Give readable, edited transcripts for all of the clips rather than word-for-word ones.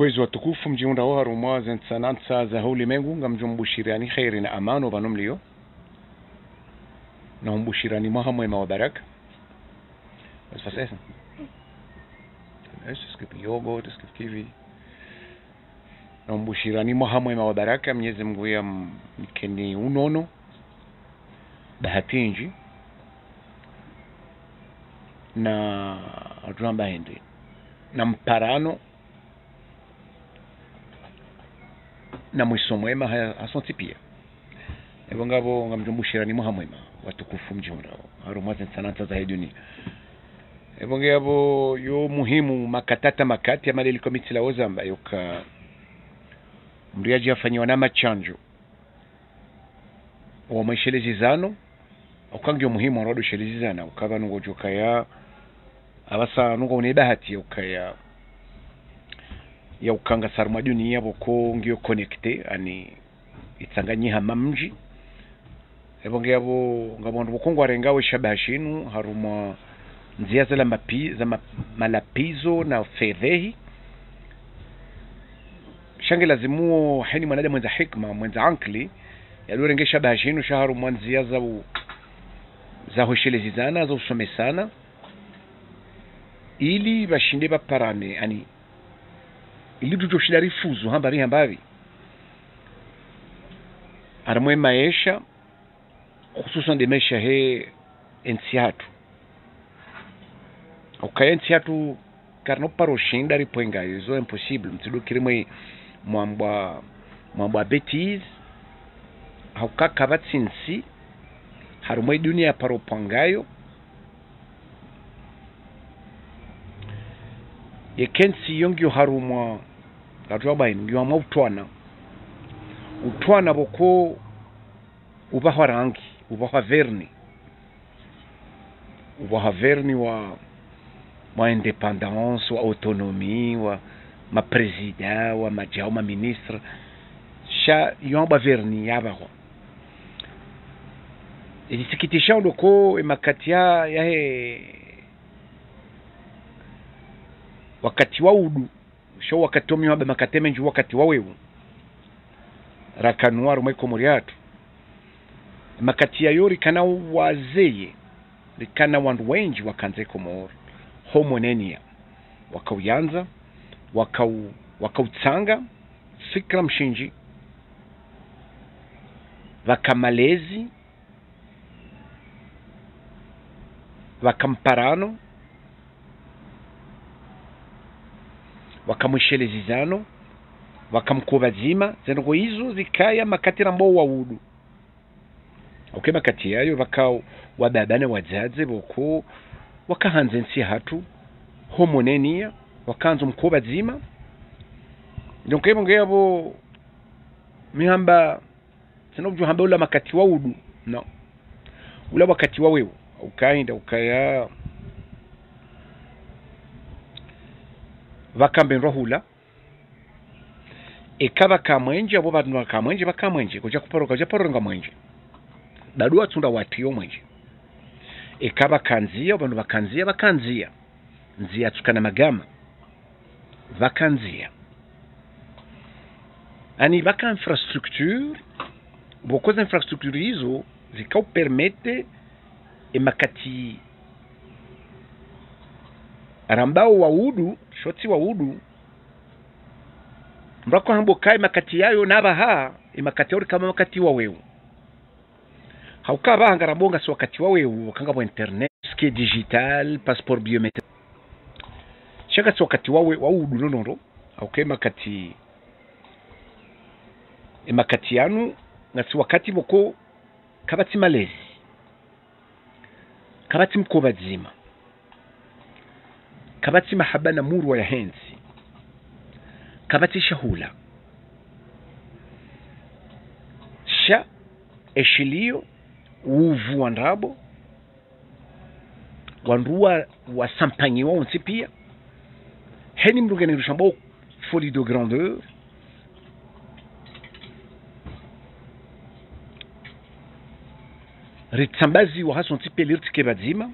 kwezi watukufu mjiunda wa haruma zensanansa za ulimwengu ngamjumbushirani khairi na amano banomlio na umbushirani mwema wa baraka. Was essen? Es gibt Joghurt, es gibt Kiwi. Na umbushirani mwema wa baraka. Mwenyezi Mungu ya mkeni unono bahatinji na adramba hindi na mparano na mwiso mwema hasonti pia. Ebo ngabo ngamjumbushirani mwema watukufu mjiunda haruma zensanansa za dunia. Ebo ngabo yo muhimu makatata makati ya malili komiti la ozamba yoka mriaji afanyiwa na machanjo wa maishelezizano ukangi muhimu warodo shelezizana ukaba nungo joka ya abasa nungo unebahati yoka ya ukanga saruma dunia boko ngio connecte ani itsanganyi hamamji. Ebo ngabo bokongo arengawe shabashinu haruma nzia za malapizo na fedhehi shangi lazimuo hani mwanada mwenza hikma mwenza ankli yalurengesha bashinu shaharu mwanzia za hoshelezizana za usomesana ili bashinde baparane ani ili tujoshidari fuzu hambavi aramwe maisha hususan de maisha he ensiatu ukaya ensiatu karno paroshinda ripoenga izo impossible mtido kirimwe mwambwa betiz haukaka batsinsi harumwe dunia paropangayo yekensi yongyo harumwa latwabaini ngyo amwa utwana boko ubahwa rangi ubahwa verni wa independance wa autonomie wa ma president wa majao ma ministre sha yomba verni yabaho isikitisha ndoko emakatia yahe wakati wa udu sho wakati omyo aba makateme nju wakati wa wewu rakanwa rumwe komoriatu makatia yori kana wazeye likana wandu wenji wakanze komoro homonenia wakauyanza wakautsanga fikra mshinji wakamalezi wakamparano wakamwishelezizano wakamkubazima zengo hizo zikaya makatira mbo waudu makati yayo wakao wababane wazaze boko wakahanze nsi hatu homonenia wakanzo mkubazima donc ebo ngabo mihamba sinobujo hamba ula makati waudu no ula wakati wawewe ukainda ukaya vakambe rohula ekaba kamwenje abo bantu bakamwenje kuja kuporoka mwenje dadua tunda watiyo mwenje ekaba kanzia abantu bakanzia nzia tukana magama vakanzia ani vaka infrastructure beaucoup d'infrastructure hizo zikao permete emakati arambao waudu shoti waudu mrako hambo kai makati yayo nabaha emakati ori kama makati wawewe haukaba hangarabonga so wakati wawewe wakanga bo internet ski digital passeport biometrique shaka so wakati wawe waudu nonoro haukai makati emakati yanu ngati wakati boko kabati malezi kabati mkobazima kabati mahabana murwa ya hensi kabati shahula sha eshilio uvu wandrabo wanduwa wa sampanyi wa onsi pia heni mrugani rushambao folie de grandeur ritsambazi wa haso ntipe lirtike bazima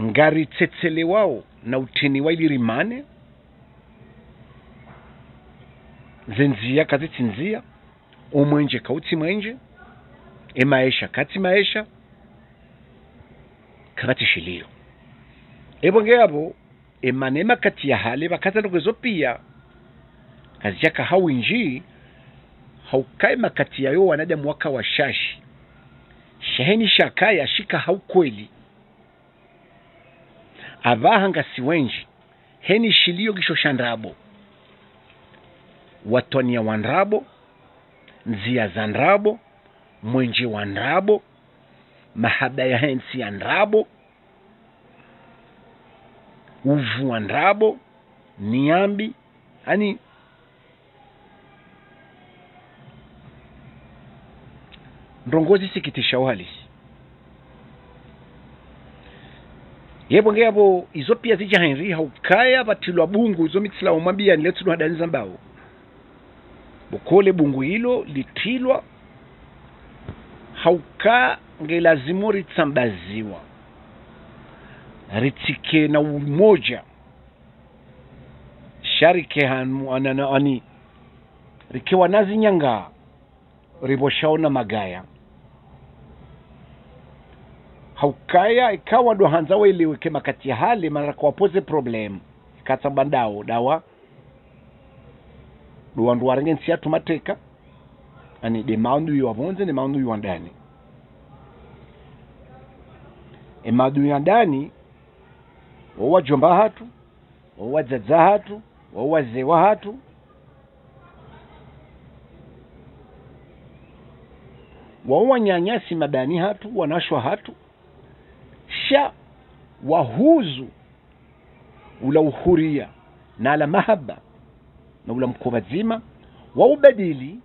ngari tsetsele wao na uteni wa ilirimane zenzia kazitsinzia umwenje kauti mwenje emaisha kati maisha kati shilio ebonge yabo emanema kati ya hale bakaza ndogezo pia kazi yaka hawinji haukai makati yayo wanada mwaka wa shashi shaheni shakaya shika haukweli abahanga siwenji heni shilio gisho shandrabo watonia wandrabo nzia zandrabo mwenje wandrabo mahaba ya hensi ya ndrabo uvu wandrabo niambi ani ndongozi sikitisha uhalisi yebo ngeyabo izo pia zija Henry haukaya batilwa bungu izo mitsila umambia niletu hadaniza mbao bokole bungu hilo litilwa hauka ngelazimu ritsambaziwa ritike na umoja sharike hanu ani rikewa nazi nyanga riboshaona magaya haukaya ikawa ndo hanza welewe kema kati ya hali mara kwa pose problem katsambandao dawa duwandu warengensi ya tumateka ani de maundu yu wabonze ne maundu yu wandani maundu yu wandani wawa jomba hatu wawa zadza hatu wawa zewa hatu wawa nyanyasi madani hatu wanashwa hatu sha wahuzu ula uhuria na ala mahaba na ula mkobazima waubadili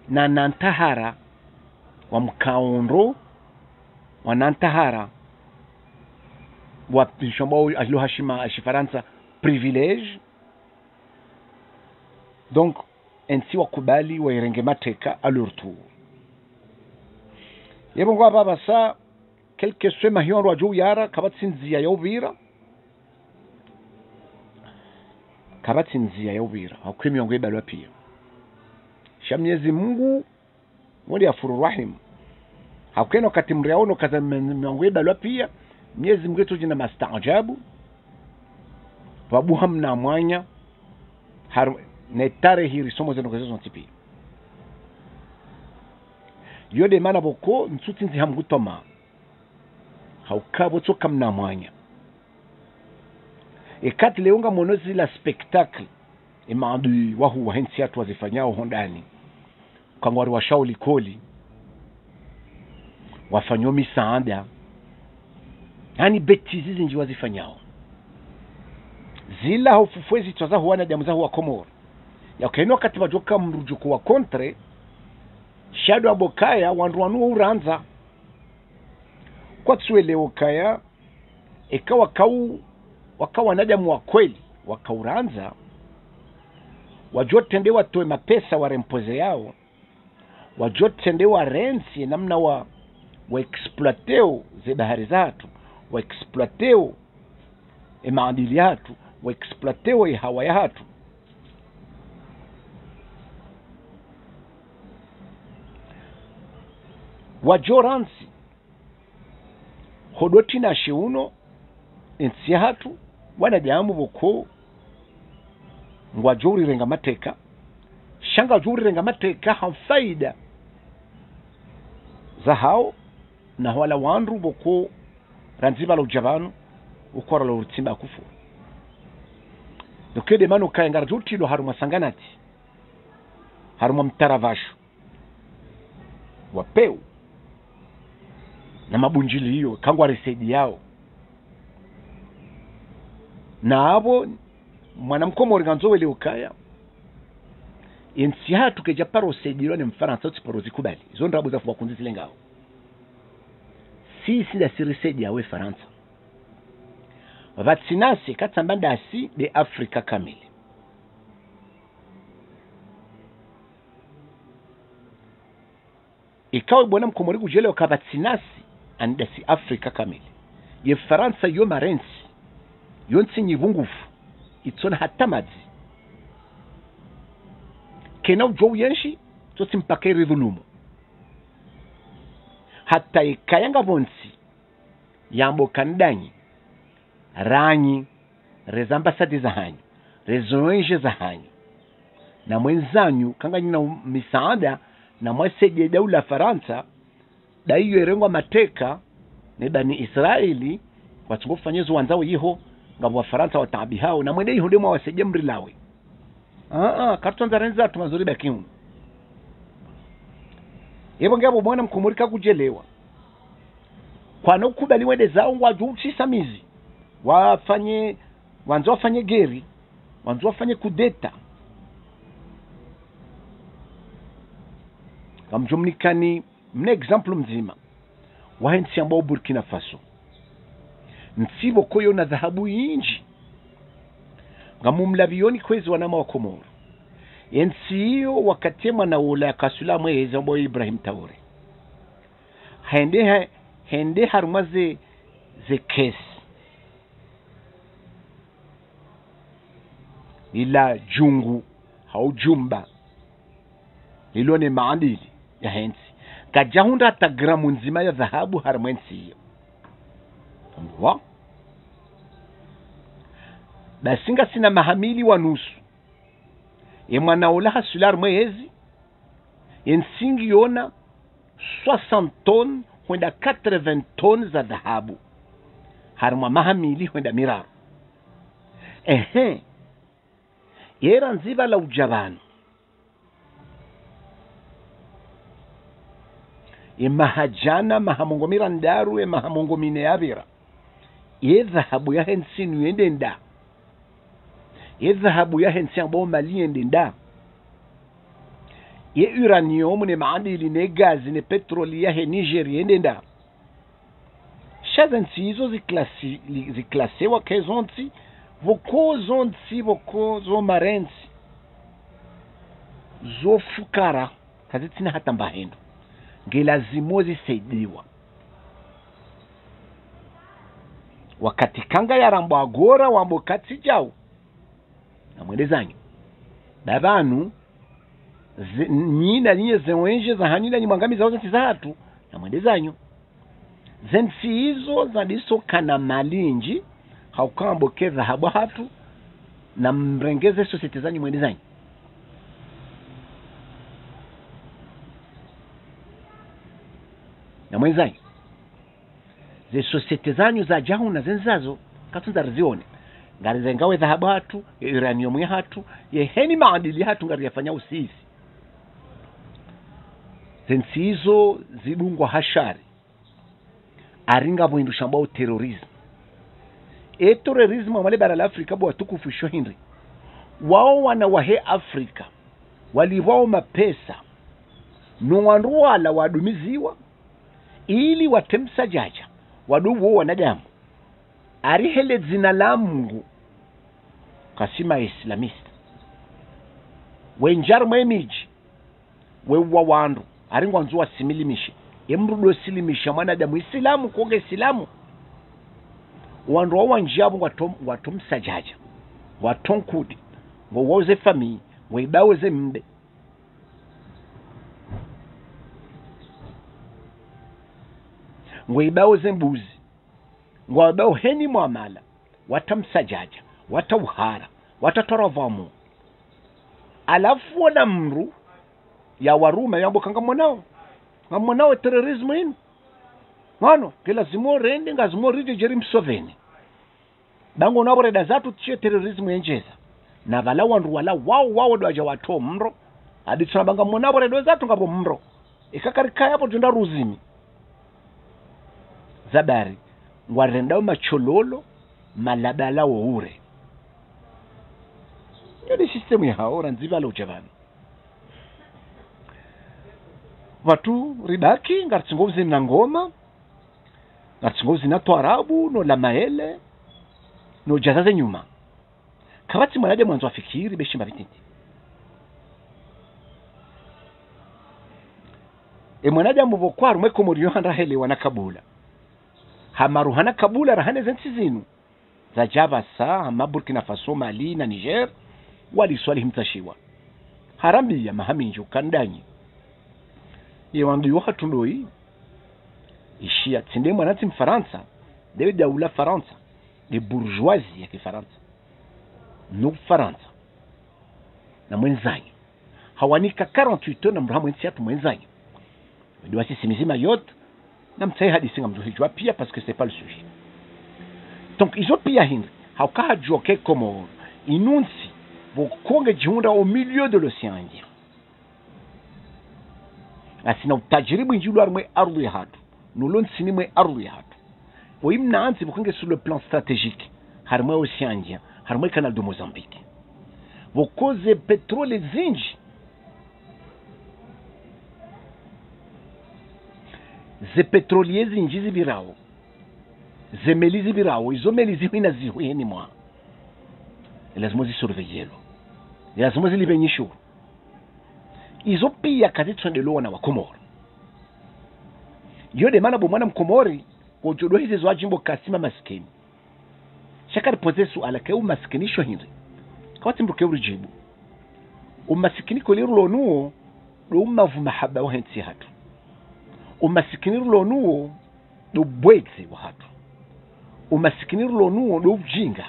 na nantahara wa mkaondo wa nantahara wa shombo alohashima ashifaransa privilege donc ensi wakubali wairenge mateka alurtu yebo ngwa baba sa quelque soit mahion rwaju yara kabatsinzia yobira kabatsinzia yobira akwimyongo ibalwa pia shamnyezi Mungu wali afuru rahim hakeno katimriaono kaza miongo ibalwa pia Mwenyezi Mungu wetu jina mastaajabu wabu hamna mwanya netare hiri somo zeno kazo ntipi yode mana boko ntsutinzi hamgutoma haukabo toka mna mwanya ekati leonga monozi la spectacle imaandu wahu wahensi atu wazifanyao hondani kangwari wa shauli koli wafanyomi saanda yani betizi zinji wazifanyao zila hufufwezi twaza huwana damu za huwa komoro ya ukaino wakati wajoka mrujuku wa kontre shadu abokaya wanruanu uranza kwa tsuele ukaya ikawa wakawa nadamu wa kweli wakauranza wajote ndewa toe mapesa warempoze yao wajote ndewa rensi namna wa exploateo ze bahari zatu wa exploateo maadili yatu wa exploateo hawa ya hatu wajoransi hodoti na shiuno ensi hatu wana jamu boko ngwa juri renga mateka shanga juri renga mateka hamfaida za hao na wala wandu boko ranziba lo jabanu ukora lo rutimba kufu dokede manu kaengara juti lo haruma sanganati haruma mtaravashu wapeu na mabunjili hiyo kangwa resedi yao na abo mwanamkomo riganzo wele ukaya ensi hatu keja paro sediro ni mfaransa utiporo zikubali izo ndabu za fuwa kunzi zilengao si da sirisedi yawe faransa vatsinasi katambanda asi de Afrika kamili ikawe bona mkomori kujele wakavatsinasi andasi Afrika kamili ye faransa yo marensi yonsi nyibungufu itsona hatamadzi kena ujo yenshi toti mpakeri dhulumu hata ikayanga bonsi yambo kandanyi ranyi reza ambasadi za hanyu rezoenje za hanyu na mwenzanyu kanga nyina misaada na mwaseje daula Faransa da hiyo erengwa mateka ne bani Israeli watungo fanyezo wanzao yiho ngabo wa Faransa watabi hao na mwende hiyo ndemo waseje mrilawe kartonza renza tumazuri bakimu yebo ngabo mwana mkumurika kujelewa kwa no kubali wende zao waju samizi wafanye wanzo wafanye geri wanzo wafanye kudeta kamjumnikani mne example mzima wahensi ambao Burkina Faso nsibo koyo na dhahabu yinji ngamumlabioni kwezi wanama wa Komoro yensi hiyo wakatema na ula kasula mwezi ambao Ibrahim Traore hende harumaze ze kesi ila jungu haujumba ilone maadili ya hensi kajahunda hata gramu nzima ya dhahabu harumwensi hiyo wa basinga sina mahamili wa nusu mwana ulaha sular mwezi yensingi yona 60 ton huenda 80 ton za dhahabu haruma mahamili huenda miraru yera nziba la ujabano mahajana mahamongo mirandaru mahamongo mine yabira dhahabu ya hensinu yende nda dhahabu ya hensi ambao mali yende nda uranium ne maadili ne gazi ne petroli ya Nigeria yende nda shazensi hizo ziklasewa kezonti voko marensi zo fukara kazitina hata mbahendo ngelazimo zisaidiwa wakati kanga ya rambo agora wambo kati jao na mwendezanyo babanu nyina nye zewenje za hanyula nyimangami zao zensi za hatu na mwendezanyo zensi hizo za diso kana malinji haukambo ke dhahabu hatu na mrengeze sosete zanyu mwendezanyo na mwenzanyu ze sosete zanyu za jahu na zenzazo katunza rizione ngari zengawe dhahabu hatu uranium ya hatu heni maadili hatu ngari yafanya usisi zensi hizo zibungwa hashari aringa mwindu shambao terorism terorism wale bara la Afrika bwa tukufu shohindri wao wana wahe Afrika waliwao mapesa nuwanruala wadumiziwa ili watemsa jaja waduwo wanadamu arihele zina la Mungu kasima islamist wenjar mwemiji wewa wandu aringwa nzuwa similimishi emrudo silimisha mwanadamu islamu koge islamu wandu wa wanjabu watomsa jaja watonkudi wowoze fami weibawoze mbe weibawoze mbuzi ngwabao heni muamala watamsajaja watauhara watatorovamu alafu wana mru ya waruma yambo kanga mwanao terorismu inu ngano kila zimo rende ngazimo rije jeri msoveni bango nabo reda zatu tshie terorismu yenjeza na vala wandu wala wao dwaja wato mro aditsona banga mwanabo reda zatu ngabo mro ikakarika yapo tunda ruzimi zabari ngwarenda machololo malabala woure yodi system ya haora nziba lo jabani watu ribaki ngartsingozi na ngoma ngartsingozi na twarabu no la maele no jazaze nyuma kabati mwanaje mwanzo afikiri beshimba bitindi mwanaje mubokwaru mweko muri yohanda hele wanakabula hamaruhana kabula rahane zensi zinu za Java sa hama Burkina Faso Mali na Niger wali swali himtashiwa harambi ya mahaminjo kandanyi yewandu yo hatundoi ishia tsinde mwanati mfaransa dewe daula faransa de bourgeoisie ya kifaransa no faransa na mwenzanyi hawanika 48 na mrahamu nsi yatu mwenzanyi ndio sisi mizima yote na mtsaye hadisi ngamzuhijwa pia parce que c'est pas le sujet. Donc ils ont pia hindi haukaha joke como inunsi vokonge jihunda au milieu de l'océan Indien. Asina utajiribu injilu armwe ardu ya hatu nulon sinimwe ardu ya hatu oimna anzi vokonge sur le plan stratégique harmwe océan Indien harmwe canal de Mozambique vokoze petrole zinji ze petrolier zinji zibirawo ze meli zibirawo izo meli zihina zihueni mwa lazima zisurveyelo lazima zilibenyisho izo pia kazi tsondelo na wakomoro yo de mana bo mwana mkomori ko jodo hizi zo ajimbo kasima maskini shakari pose su ala ke umaskinisho hindi kwati mbuke urijibu umaskini ko lirulo nuo do umavu mahaba wa henti hatu umasikini rulo nuo do bwegze wa hatu umasikini rulo nuo do ujinga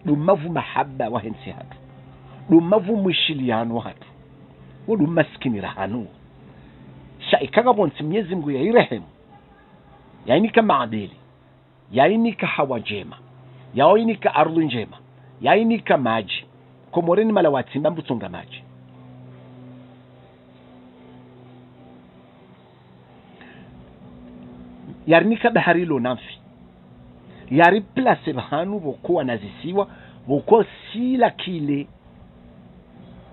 do mavu mahaba wa hensi hatu do mavu mwishiliano wa hatu do umasikini rahanu sha ikaga bonsi Mwenyezi Mungu ya irehemu yainika maadili yainika hawa njema yainika ardhi njema yainika maji komoreni malawati mbambu tunga maji yarnika bahari lo namfi yari place bahanu voko anazisiwa voko sila kile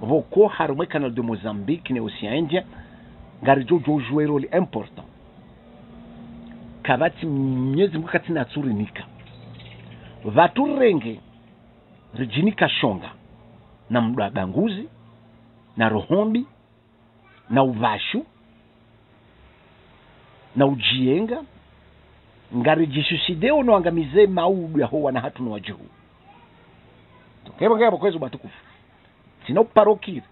voko harumwe canal de Mozambique ne Océan Indien ngari jojo jouer role important kabati Mwenyezi Mungu katina tsurinika vaturenge rijinika shonga na mdabanguzi na rohombi na uvashu na ujienga ngari jisusideo ono angamize maudu ya hoa na hatu no wajihu tokebo kwezo batukufu sina uparokiri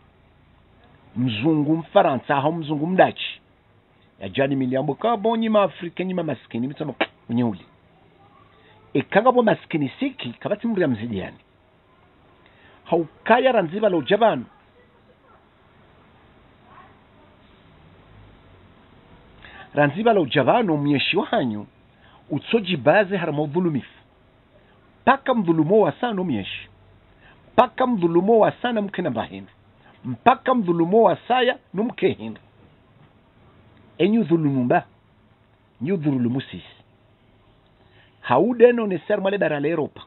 mzungu mfaransa hao mzungu mdachi ya jani miliambo kabonyi ma Afrika nyima maskini mitsama unyuli ekagabo maskini siki kabati mburi ya mzidiani haukaya ranziva lo jabanu ranziva lo jabanu myeshi wanyu utsoji baze harama udhulumifu paka mdhulumo wa sana myeshi paka mdhulumo wa sana mkena bahindu mpaka mdhulumo wa saya numke hindu enyu dhulumumba nyu dhulumu sisi haudeno neser male barale Europa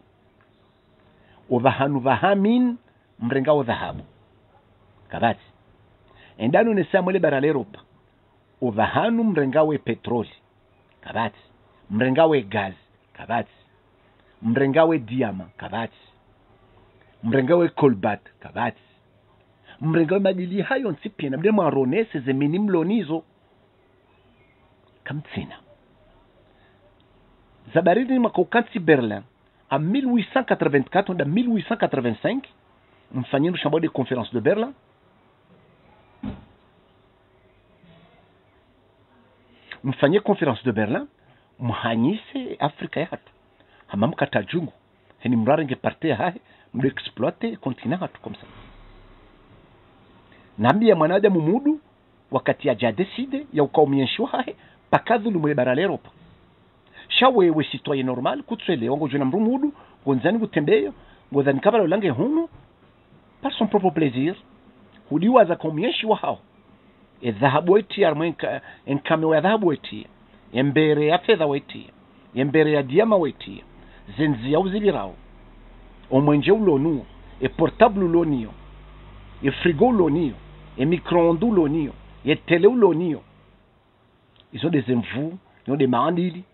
uvahanu vahamin mrenga wa dhahabu kabati endano neser male barale Europa uvahanu mrenga wa petroli kabati mrenga wa gazi kabati mrenga wa diama kabati mrenga wa kolbat kabati mrenga wa madili hayo nsipia na mde maronese ze minimlonizo kamtsina zabaridi makokansi Berlin en 1884 da 1885 mfanyeni chambre de conférence de Berlin mfanyie conférence de Berlin muhanyise Afrika yatu hamamka tajungu heni mraringe parte hahe mdo exploiter continent hatu comme ça nambi ya mwanadamu mudu wakati ya jadeside ya ukaumienshwa hahe pakadhulu mwe bara l'Europe shawewe citoyen normal kutswele wango juna mrumudu gonzani gutembeyo ngodhani kabala ulange hunu par son propre plaisir hudiwaza kaumienshwa hao dhahabu wetu armwenka enkame ya dhahabu wetu embere ya fedha wetu embere ya diama wetu zenzi ya uzilirao omwenje ulonu portable ulonio frigo ulonio micro-ondes ulonio tele ulonio ils ont des infos ils ont des maandili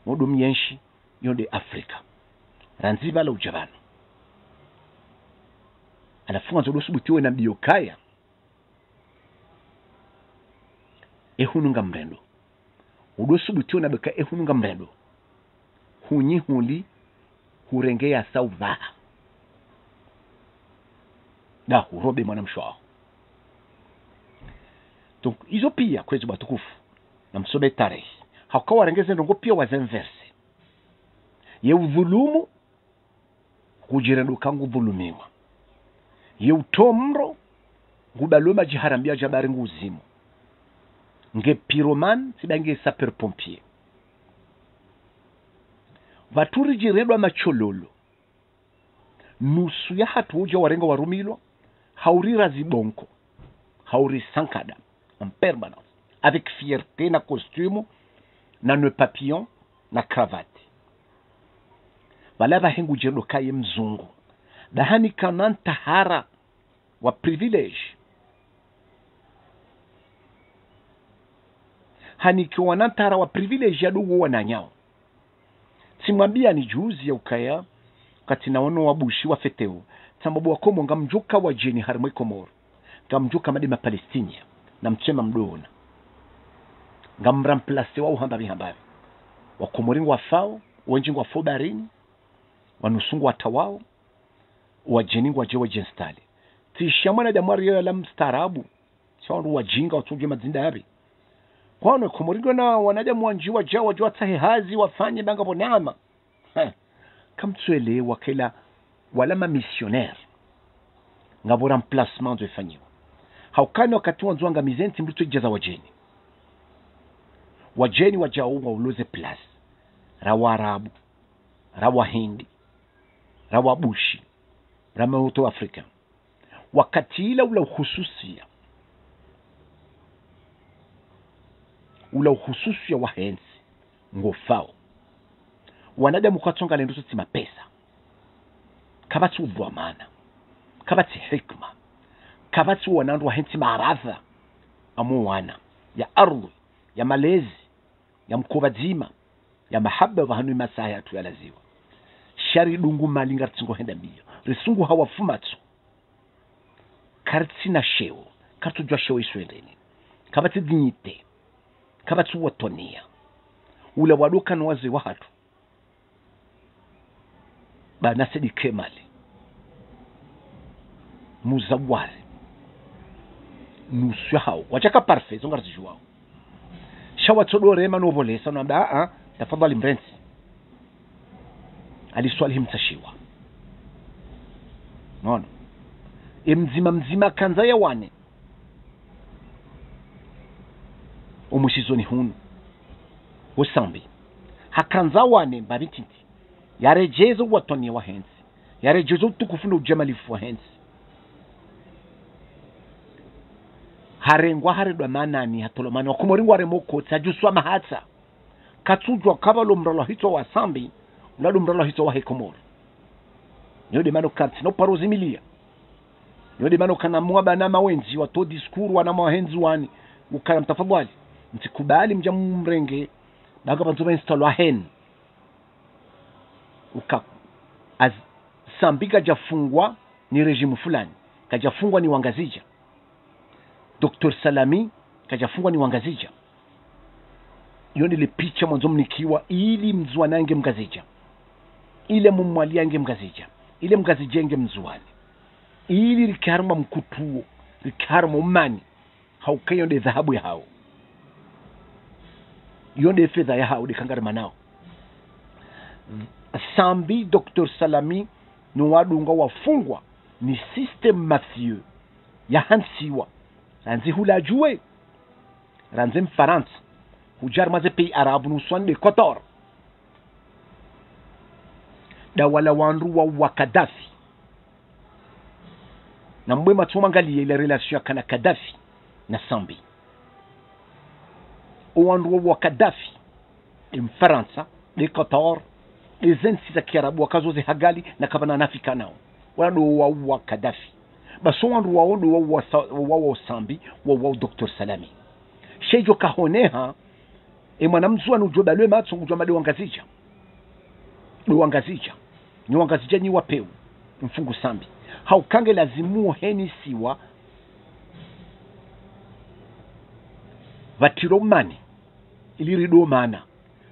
ils ont des mienshi ils ont des Afrika ranziva la ujabano anafunga zodosubutiwe na biokaya ehununga mrendo udosubutiwe na beka ehununga mrendo hunyi huli hurengea sauvaha da hurobe mwana mshwao donc hizo pia kwezi batukufu na msome tarehe haukawa rengeze ndongo pia wazemverse ye udhulumu kujirenduka ngudhulumiwa ye utomro ngubaloma jiharambia jabari nguzimu nge pyroman sibange sapeur pompier vaturi jiredwa machololo nusu ya hatu uja warenga warumilwa haurira zibonko hauri sankada en permanence avec fierté na costume na nœud papillon na cravate balava hengu jedo kaye mzungu dahani kanan tahara wa privilege haniki wanantara wa privilege ya dugu wananyao simwambia ni juzi ya ukaya kati naono wabushi wa feteo tambabu wakomo ngamjuka wa jeni harimwe Komoro ngamjuka madima Palestinia na mchema mdona ngamramplase wa uhamba bihambavi wakomoringu wafao wenjingu wafo barini wanusungu watawao wajeningu wajewe jenstali tishamwana jamari ya la mstarabu chawandu wajinga watuge mazinda yabi kwano komoringu na wanaja mwanjiwa jawa jwa tahihazi wafanye banga bonama kamtsuele wakela wala ma missionnaire ngabo remplacement de fanyiwa haukani wakati wanzu anga mizenti mbuto ijaza wajeni wajao wa uloze plus rawa arabu rawa hindi rawa bushi rama uto afrika wakati ila ula uhususia wa hensi ngofao wanadamu kwatonga lenduso tima pesa kabati udhuamana kabati hikma kabati wanandu wa hensi maradha amuwana ya ardhi ya malezi ya mkovadzima ya mahaba vahanu masaya tu yalaziwa shari dungu malinga tsingo henda mbio risungu hawafumatsu kartsina sheo kartujwa sheo iswendeni kabati dignite kabati watonia ula waduka nwazi wahatu banasedi kemali muzawari nusu hao wachaka parfait zonga zijuao shawa todore manovolesa namba tafadhali mrenzi aliswali mtashiwa nono mzima kanza ya wane umushizoni hunu usambi hakanza wane babitinti yarejezo watoni wa hensi yarejezo tukufu no jamalifu wa hensi harengwa haredwa manani hatolomani wakumoringwa haremoko tajuswa mahatsa katujwa kabalo mralo hito wa sambi uladu mralo hito wa hekomoro nyode mano kanti no parozi milia nyode mano kana mwaba na mawenzi wato diskuru wana mawenzi wani ukaya mtafadhali mtikubali mjamu mrenge baga bantuba instalwa hen uka az sambi kajafungwa ni rejimu fulani kajafungwa ni wangazija Dr. Salami kajafungwa ni wangazija yoni le picha mwanzo mnikiwa ili mzwana nge mgazija ile mumwalia nge mgazija ile mgazija nge mzwani ili rikarma mkutuo rikarma umani haukayo de dhahabu ya hao yonde fedha ya hao de kangarma nao sambi Dr. Salami ni wadunga wafungwa ni system mafieux ya hansiwa ranzi hula juwe ranzi mfaransa hujar maze pays arabu nuswan de Qatar da wala wanru wa Gaddafi na mbwe matumangalie ile relation kana Gaddafi na sambi wanru wa Gaddafi mfaransa de Qatar izensi za kiarabu wakazoze hagali na kabana nafika nao wala wa Gaddafi baso wanru wa sambi wa Dr. Salami shejo kahoneha mwanamzwa nujoba lwe matso ngujwa made wangazija ni wangazija ni wapeu mfungu sambi haukange lazimu heni siwa vatiromani ili rido mana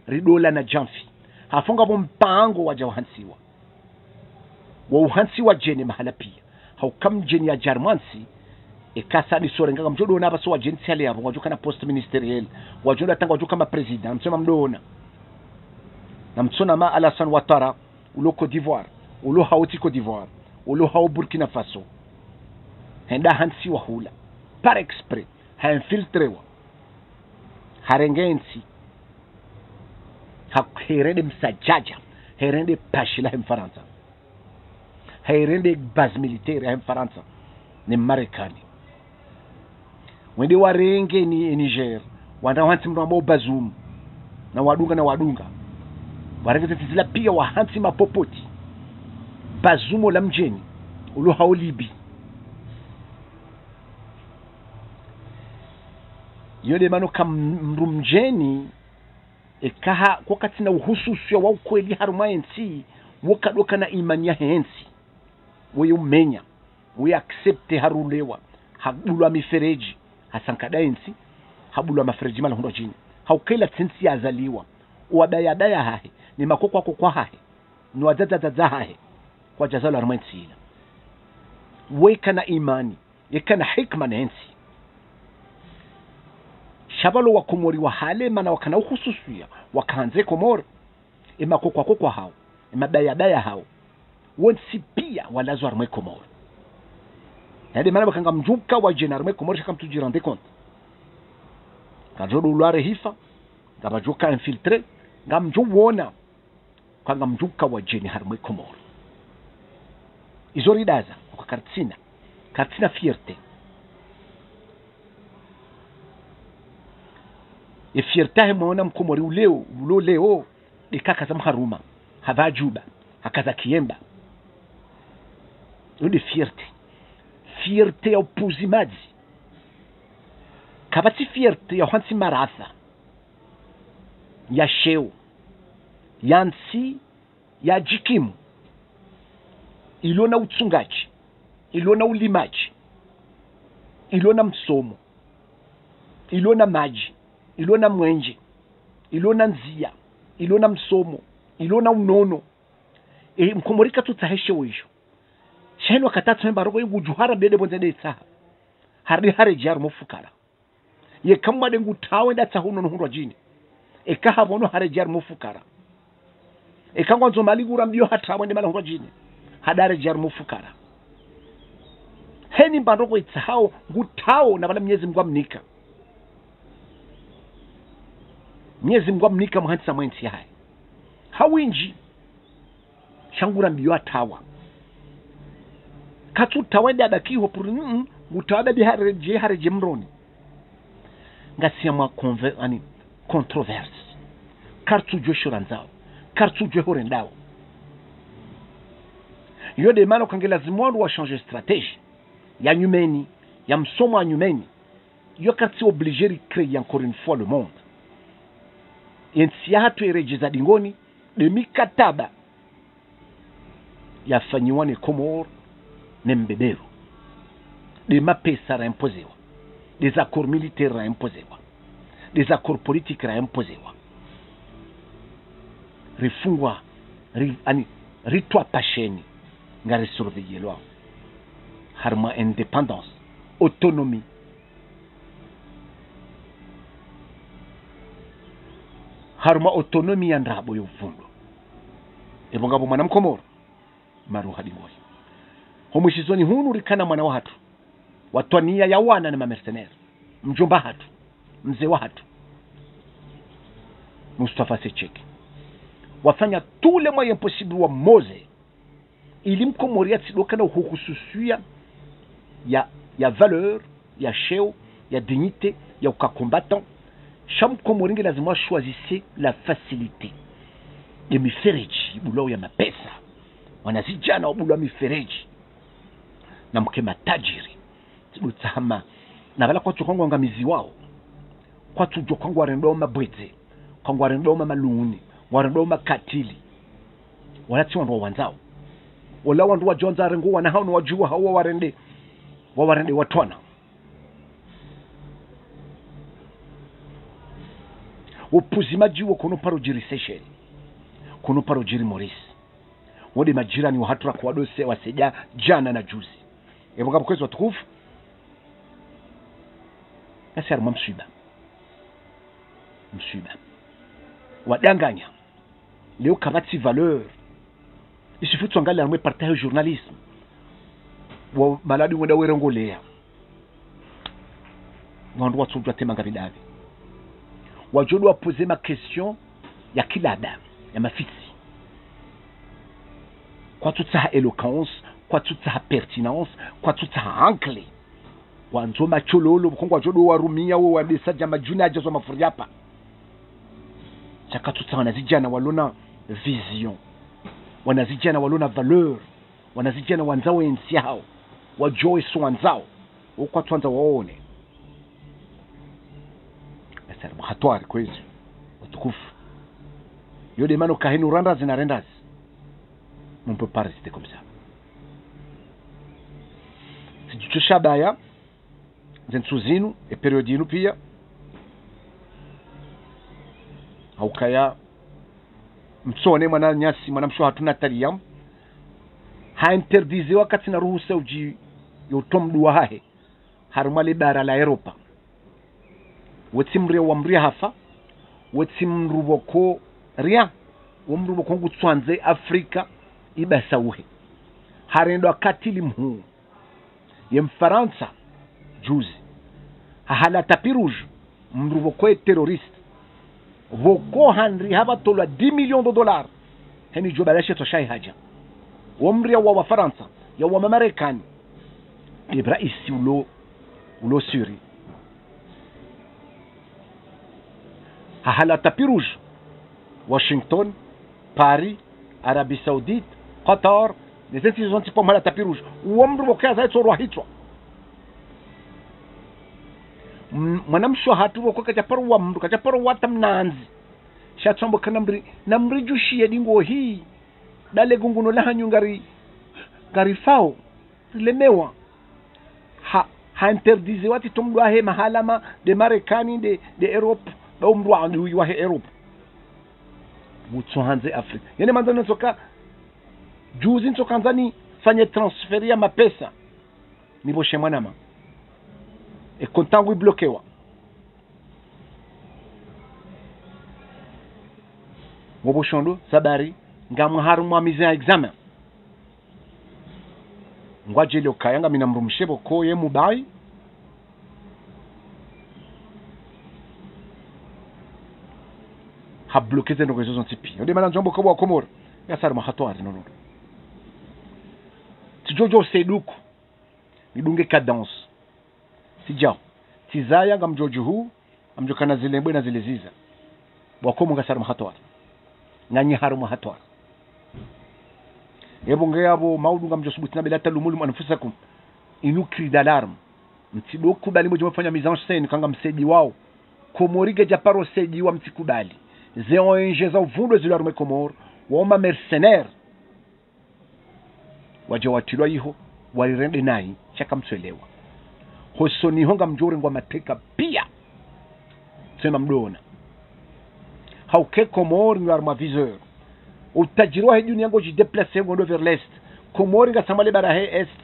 ridola na jamfi hafunga mpango waja uhansiwa wa uhansiwa jene mahala pia haukam jene ya Jarmansi ekasa di sorenga mjodo na baso agency hali hapo wajuka na post ministeriel wajoda tanga wajuka kama president msema mdona na mtsona ma Alassane Ouattara ulo Côte d'Ivoire ulo hauti Côte d'Ivoire ulo hau Burkina Faso henda hansi wa hula par exprès ha infiltrewa harengensi herende msajaja herende pashila mfaransa herende base militaire ya mfaransa ni Marekani wende warenge ni Niger wanda hansi mramo Bazoum na wadunga warenge zila pia wa hansi mapopoti Bazoum la mjeni ulo hao Libi yode mano kamrumjeni ekaha kwa katina uhususu wa ukweli haruma ensi wokadoka na imani ya hensi we umenya we accepte harulewa habulwa mifereji hasankada ensi habulwa mafereji mala hundo jini haukela tensi azaliwa uwadaya hahe ni makokwa kwa hahe ni wadzadza hahe kwa jazalo haruma ensi ila we kana imani yekana hikma na ensi shabalo wa Komori wa hale mana wakana uhususuya wakaanze Komori kwa hao daya hao wonsi pia walazo armwe Komori hadi mana wakanga mjuka wa jena armwe Komori shaka mtu jirande compte kajodo ulare hifa ngabajuka infiltre ngamjuwona kanga mjuka wa jena armwe Komori izori daza kwa kartina fierté ifiertahe mwana Mkomori uleo ikaka za mharuma havajuba hakaza kiemba udi fierté ya upuzimaji kabati fierté ya hansi maratha ya sheo yansi ya jikimu ilona utsungaji ilona ulimaji ilona msomo ilona maji ilona mwenje ilona nzia ilona msomo ilona unono Mkomorika tutaheshe wisho shenu wakatatu mbaroko yujuhara bede bonzede tsaha hare jaru mufukara ye kamwa de ngutawe ndatsa huno hundwa jini ekaha bono hare jaru mufukara ekangwa nzomali gura mbio hata wende mala hundwa jini hadare jaru mufukara heni mbaroko itsahao ngutao na bala Mwenyezi Mungu amnika Mwenyezi Mungu amnika muhanisa mwensi hai hawinji shangura mbio atawa katu tawende adakiho puru mutawabe bi hareje mroni ngasia mwa controverse kartu joshuranzao kartu johorendao yode mano kangela zimwandu wa changer stratégie ya nyumeni ya msomo wa nyumeni yo kartu obligé de créer encore une fois le monde yensi hatu erejeza dingoni de mikataba yafanyiwa ni Komoro ne Mbebero de mapesa ra imposewa des accords militaires ra imposewa des accords politiques ra imposewa rifungwa ritwa pasheni ngari surveiller harma indépendance autonomie harma autonomie ya ndrabo yovundo ebongabo mwana Mkomoro maruha dingoi homushizoni hunu rikana mwana watu watwania ya wana na mamercenaire mjomba hatu mzee wa hatu Mustafa Secheke wafanya tule moyen impossible wa moze ili Mkomori atidoka na uhususuya ya valeur ya cheo ya dignité ya ukakombatant Sham Komori lazima choisisse la facilité de mifereji bulo ya mapesa wanazijana wabulwa mifereji na mkema tajiri tibutama na bala kwa tukongo ngamizi wao kwa tujo kwangu warendoma bwete kwangu warendoma maluni warendoma katili walati wandu wanzao wala wandu wajonza rengo wana hao wajua hao warende watwana upuzimaji wo kono paro jiri Seychelles kono paro jiri Maurice wode majirani wa hatu kwa dose waseja jana na juzi ebonga kwezi watukufu Sasa msiba wadanganya leo kabati valeur. Il suffit tuangalia mwe partage journalisme wa maladi wenda werongolea wandu watu tema ngabidadi wajodo wapoze ma question ya kila adam ya mafisi kwa toute sa éloquence, kwa toute sa pertinence, kwa toute sa angle wanzo machololo kongwa jodo warumia wo wadesa jama juna ajazo mafuriapa chaka toute wanazijana walona vision, wanazijana walona valeur, wanazijana wanzao ensi hao wajoe swanzao ukwa tuanza waone asara hatwari kwezi utukufu yode mano kahinu randa zinarendazi. On ne peut pas rester comme ça. Si tu te shabaya zensuzinu e periodinu pia haukaya mtsone mwana nyasi mwana msho hatuna tariyam ha interdize wakati na ruhusa uji yotomdua hahe harumali bara la Europa wetimre wa mria hafa wetimruboko ria wamruboko ngutwanze Afrika ibasauhe harendo akatili mhu ye Mfaransa juzi hahala tapirouge mruboko terroriste voko handri haba tola 10 millions de dollars heni jobalashe to shay haja wamria wa Faransa ya wa Marekani ibra isi ulo suri hahala tapirouge Washington, Paris, Arabie Saoudite, Qatar, les institutions qui pomment la tapis rouge. Ou on me voit ça sur le hitwa. Manam sho hatu ko kaja parwa mru kaja parwa tam nanzi. Sha tsombo kanamri namri jushi ya dingo hii. Dale gunguno la hanyungari garifao lemewa. Ha interdize wati tumdwa he mahalama de Marekani de Europe ba umdwa andu wa he Europe. Butsohanze Afrika. Yene manzano nsoka juzi nsoka nzani fanye transferi ya mapesa niboshe mwanama e kontangu iblokewa ngoboshondo sabari ngamwe harumwa miza examen ngwaje lyo kayanga mina mrumshebo ko ye mubai ha bloqué des réseaux antipi ode mana njombo ko Komoro ya sarma hatwari nono tijojo seduku nidunge cadence sijao tizaya ngamjojo huu amjokana zile mbwe na zile ziza bwakomo ngasarma hatwari nganyi haruma hatwari yebo ngeyabo maudu ngamjosubutina belata lumulu manafusakum inukri d'alarme mtidoku bali mojo mfanya mise scène kanga msedi wao Komorige japaro sedi wa mtikubali ze ONG za uvundo zile arume Komoro waoma mercenaire waje watilwa iho walirende nai chaka mswelewa hosoni honga mjore ngwa mateka pia sema mdona hauke Komoro ni arma viseur utajirwa he dunia ngo jideplacer ngondo vers l'est Komoro nga samale bara he est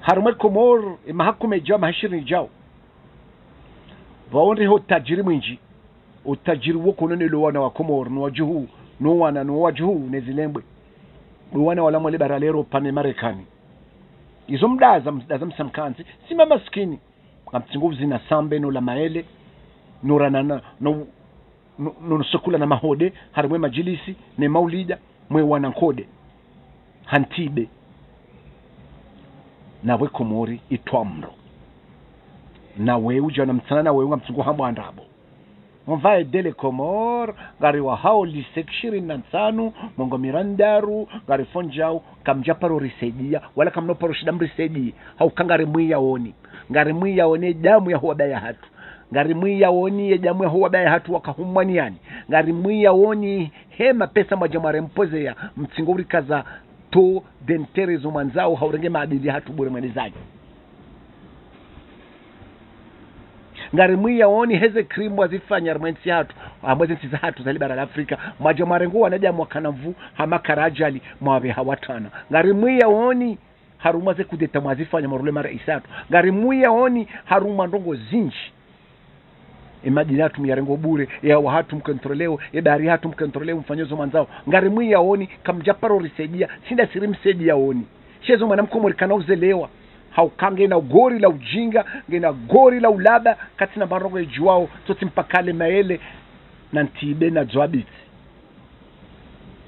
harume Komoro mahakume jao mahashiri jao waonde ho tajiri mwinji utajiri woko nene lo wana wa Komoro no wajuhu no wana no wajuhu nezilembwe lo wana wala mole bara lero pane Marekani izo mdaza msamkanzi sima maskini ngamtsinguzi na sambe no la maele no ranana no sokula na mahode harimwe majilisi ne maulida mwe wana nkode hantibe nawe Komori itwamro nawe uja na mtsana nawe ngamtsingu hambo andabo mvae dele Komoro gari wa hao lisekshiri na nsanu mongo mirandaru gari fonjao kamjaparo risaidia wala kamnoparo shidam risaidia hau kangari mwiya oni ngari mwiya oni damu ya huwa baya hatu ngari mwiya oni ya damu ya huwa baya hatu wakahumwani yani ngari mwiya oni hema pesa majamare mpoze ya mtsinguri kaza to denterezo manzao haurenge maadili hatu bure mwenezaji ngari mwiya oni heze krimu wazifanya rmwensi hatu ambazo nsiza hatu zali bara la Afrika majamare nguwa naja mwakanamvu hama karajali mwawe hawatana ngari mwiya oni haruma ze kudeta mwazifanya marule mara isatu ngari muya oni haruma ndongo zinji imagine hatu miyarengo bure ya wahatu mkontroleo ya dari hatu mkontroleo mfanyozo manzao ngari muya oni kamjaparo risejia sinda siri msejia oni shezo mwanamko mwerikana uzelewa haukange na gori la ujinga ngena gori la ulaba katina barongo ejuao toti mpakale maele na ntibe na zwabiti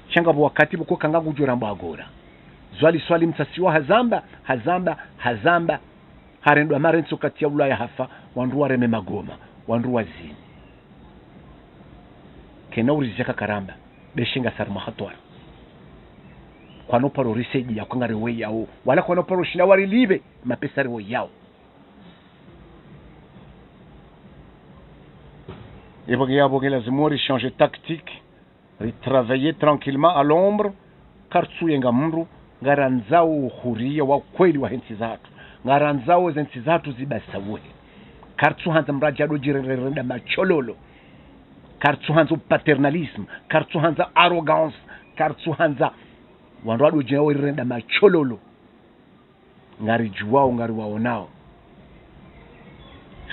shanga wakati buko kangangu jorambo agora zwali swali mtasiwa hazamba harendo amarenso kati ya ulaya hafa wandu wareme magoma wandu wazini kena urizeka karamba beshinga sarma hatwara kwa no paro riseji ya kwangare we yao wala kwa no paro shinawari libe mapesa rewo yao et lazima changer tactique retravailler tranquillement à l'ombre kartsu yenga mru ngaranzao uhuria wa kweli wa hensi zatu ngaranzao zensi zatu zibasawe kartsu hanza mraja dojirerenda machololo kartsu hanza paternalisme kartsu hanza arrogance kartsu hanza wandu jinawo irenda machololo ngari juwao ngari waonao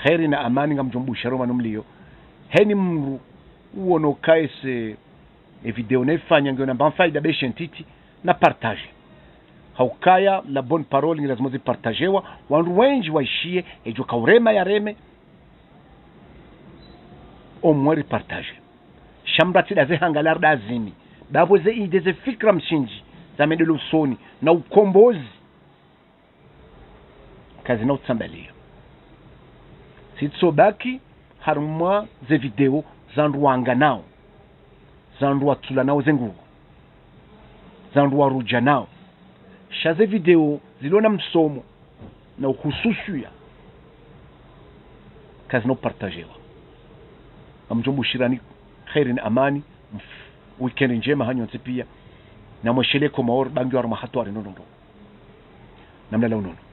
khairi na amani ngamjumbusha Roma nomlio heni mru uono kaise video nefanya ngona mbanfaida beshentiti na partage haukaya la bonne parole ni lazima zipartagewa wandu wengi waishie ejo kaurema ya reme omweri partage shambrati daze hangalar dazini babo ze ide ze fikra mshinji za medelo soni na ukombozi kazi na utsambalia sitsobaki harumwa ze video zandu wanga nao zandu watula nao zengugu zandu waruja nao shaze video zilona msomo na ukhususu ya kazi na partagewa amjombu shirani khairi na amani weekend njema hanyo pia na mwesheleko maor bangi wa mahatwari nono namna la unono